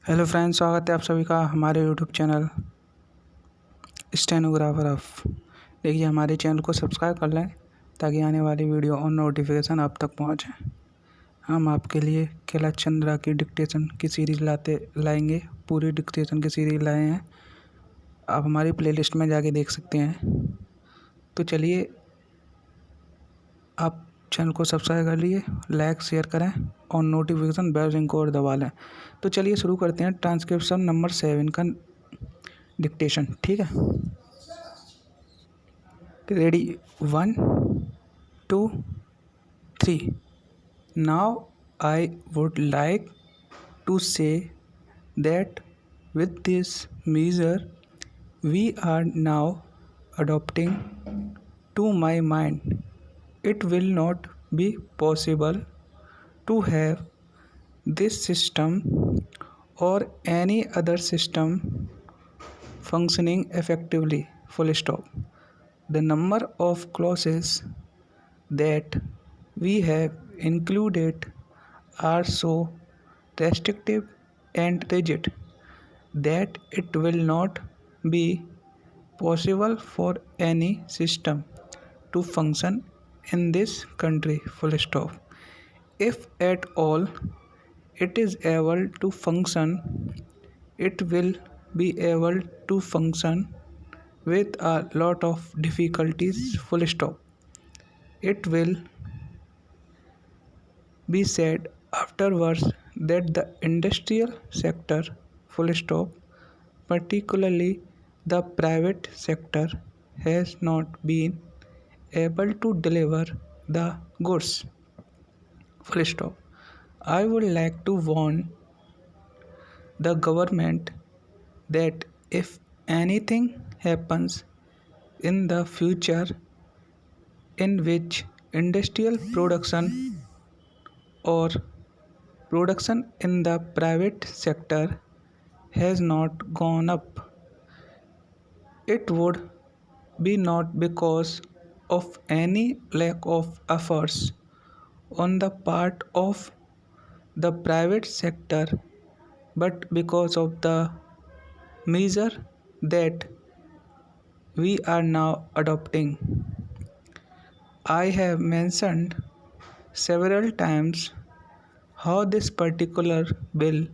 Hello friends, स्वागत है आप सभी का हमारे यूट्यूब चैनल स्टेनोग्राफर ऑफ। देखिए, हमारे चैनल को सब्सक्राइब कर लें ताकि आने वाली वीडियो और नोटिफिकेशन आप तक पहुंचे। हम आपके लिए कैलाश चंद्रा की डिक्टेशन की सीरीज़ लाएंगे। पूरी डिक्टेशन की सीरीज़ लाए हैं, आप हमारी प्लेलिस्ट में जाके देख सकते हैं। तो चलिए, आप चैनल को सब्सक्राइब कर लिए, लाइक शेयर करें और नोटिफिकेशन बेल रिंग को और दबा लें। तो चलिए शुरू करते हैं ट्रांसक्रिप्शन नंबर 7 का डिक्टेशन। ठीक है, ready, 1 2 3। Now I would like to say that with this measure we are now adopting, to my mind it will not be possible to have this system or any other system functioning effectively, full stop. The number of clauses that we have included are so restrictive and rigid that it will not be possible for any system to function in this country, full stop. If at all it is able to function, it will be able to function with a lot of difficulties, full stop. It will be said afterwards that the industrial sector, full stop, particularly the private sector, has not been able to deliver the goods, full stop. I would like to warn the government that if anything happens in the future in which industrial production or production in the private sector has not gone up, it would be not because of any lack of efforts on the part of the private sector, but because of the measure that we are now adopting. I have mentioned several times how this particular bill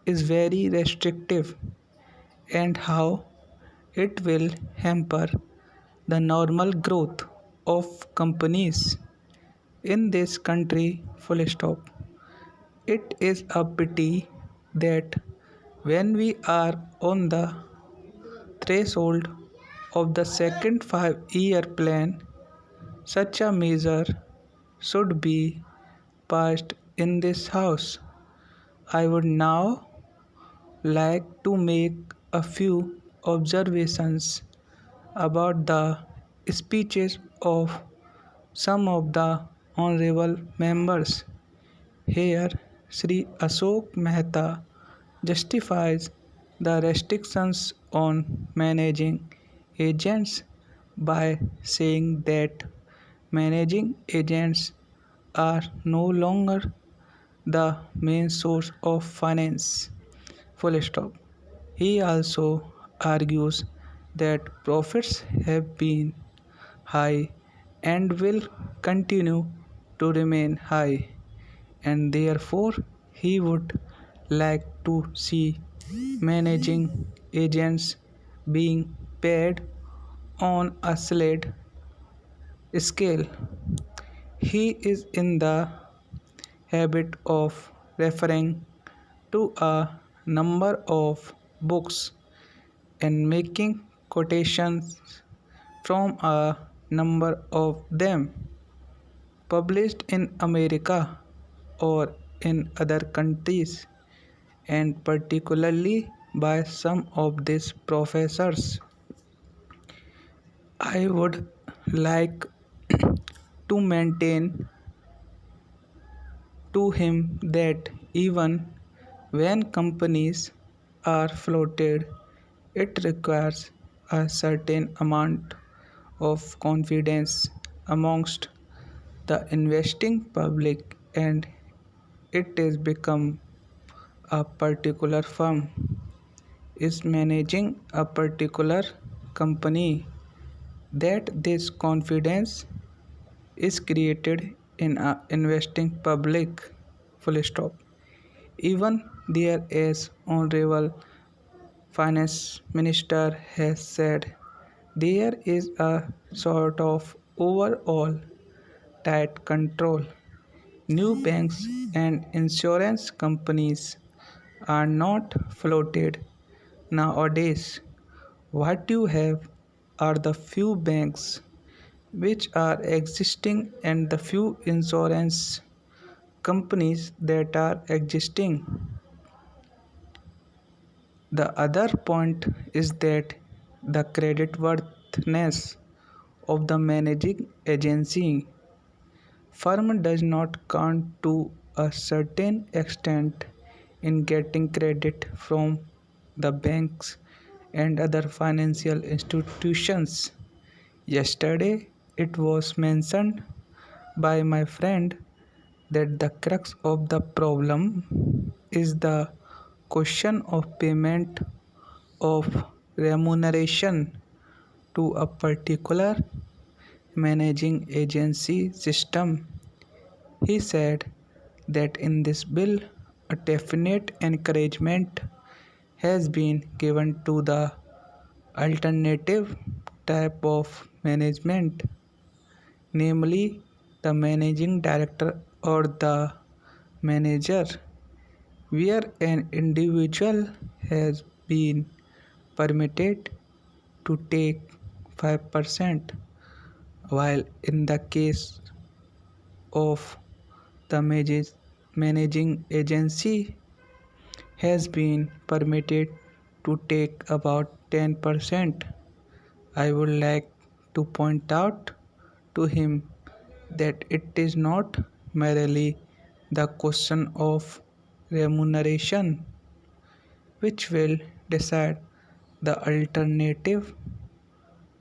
is very restrictive and how it will hamper the normal growth of companies in this country, full stop. It is a pity that when we are on the threshold of the second 5-year plan, such a measure should be passed in this house. I would now like to make a few observations about the speeches of some of the honorable members. Here, Sri Ashok Mehta justifies the restrictions on managing agents by saying that managing agents are no longer the main source of finance, full stop. He also argues that profits have been high and will continue to remain high, and therefore he would like to see managing agents being paid on a sliding scale. He is in the habit of referring to a number of books and making quotations from a number of them published in America or in other countries, and particularly by some of these professors. I would like to maintain to him that even when companies are floated, it requires a certain amount of confidence amongst the investing public, and it is become a particular firm is managing a particular company, that this confidence is created in a investing public. Full stop. Even there as Honorable Finance Minister has said, there is a sort of overall tight control. New banks and insurance companies are not floated nowadays. What you have are the few banks which are existing and the few insurance companies that are existing. The other point is that the creditworthiness of the managing agency firm does not count to a certain extent in getting credit from the banks and other financial institutions. Yesterday, it was mentioned by my friend that the crux of the problem is the question of payment of remuneration to a particular managing agency system. He said that in this bill, a definite encouragement has been given to the alternative type of management, namely the managing director or the manager, where an individual has been permitted to take 5%, while in the case of the managing agency has been permitted to take about 10%. I would like to point out to him that it is not merely the question of remuneration which will decide the alternative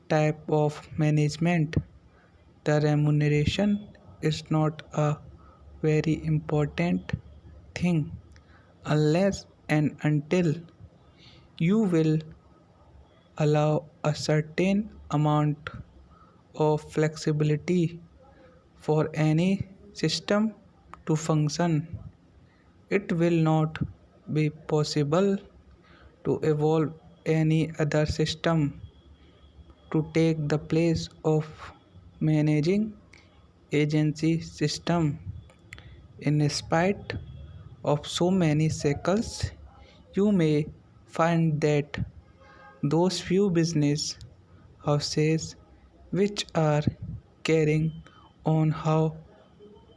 type of management. The remuneration is not a very important thing unless and until you will allow a certain amount of flexibility for any system to function. It will not be possible to evolve any other system to take the place of managing agency system. In spite of so many shackles, you may find that those few business houses which are carrying on how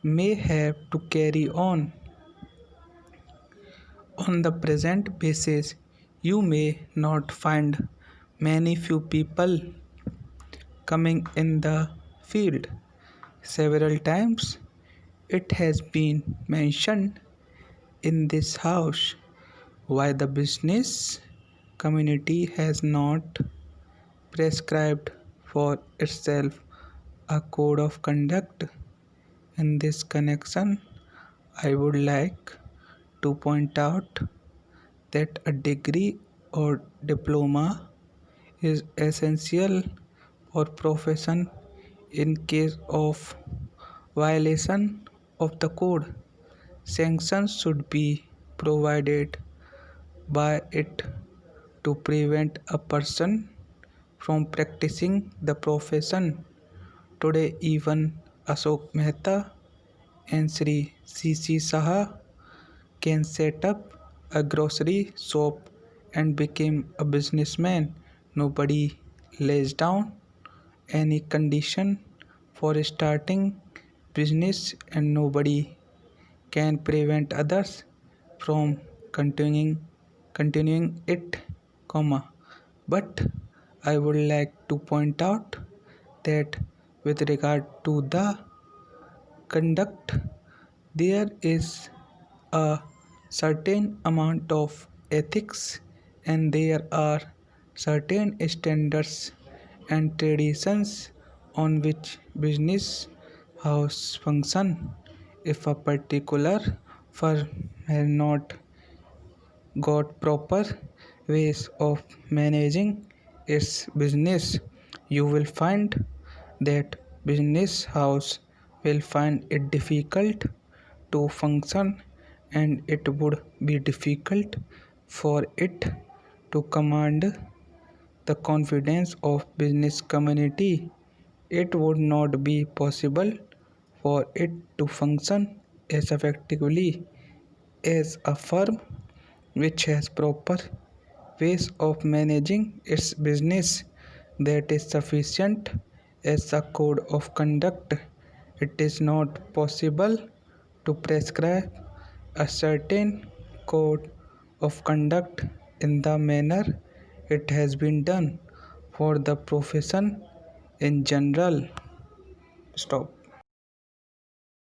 may have to carry on. On the present basis, you may not find many few people coming in the field. Several times it has been mentioned in this house why the business community has not prescribed for itself a code of conduct. In this connection, I would like to point out that a degree or diploma is essential for profession in case of violation of the code. Sanctions should be provided by it to prevent a person from practicing the profession. Today, even Ashok Mehta and Sri C.C. Saha can set up a grocery shop and become a businessman. Nobody lays down any condition for starting business and nobody can prevent others from continuing it, comma. But I would like to point out that with regard to the conduct, there is a certain amount of ethics and there are certain standards and traditions on which business house function. If a particular firm has not got proper ways of managing its business, you will find that business house will find it difficult to function, and it would be difficult for it to command the confidence of business community. It would not be possible for it to function as effectively as a firm which has proper ways of managing its business that is sufficient as a code of conduct. It is not possible to prescribe a certain code of conduct in the manner it has been done for the profession in general. Stop.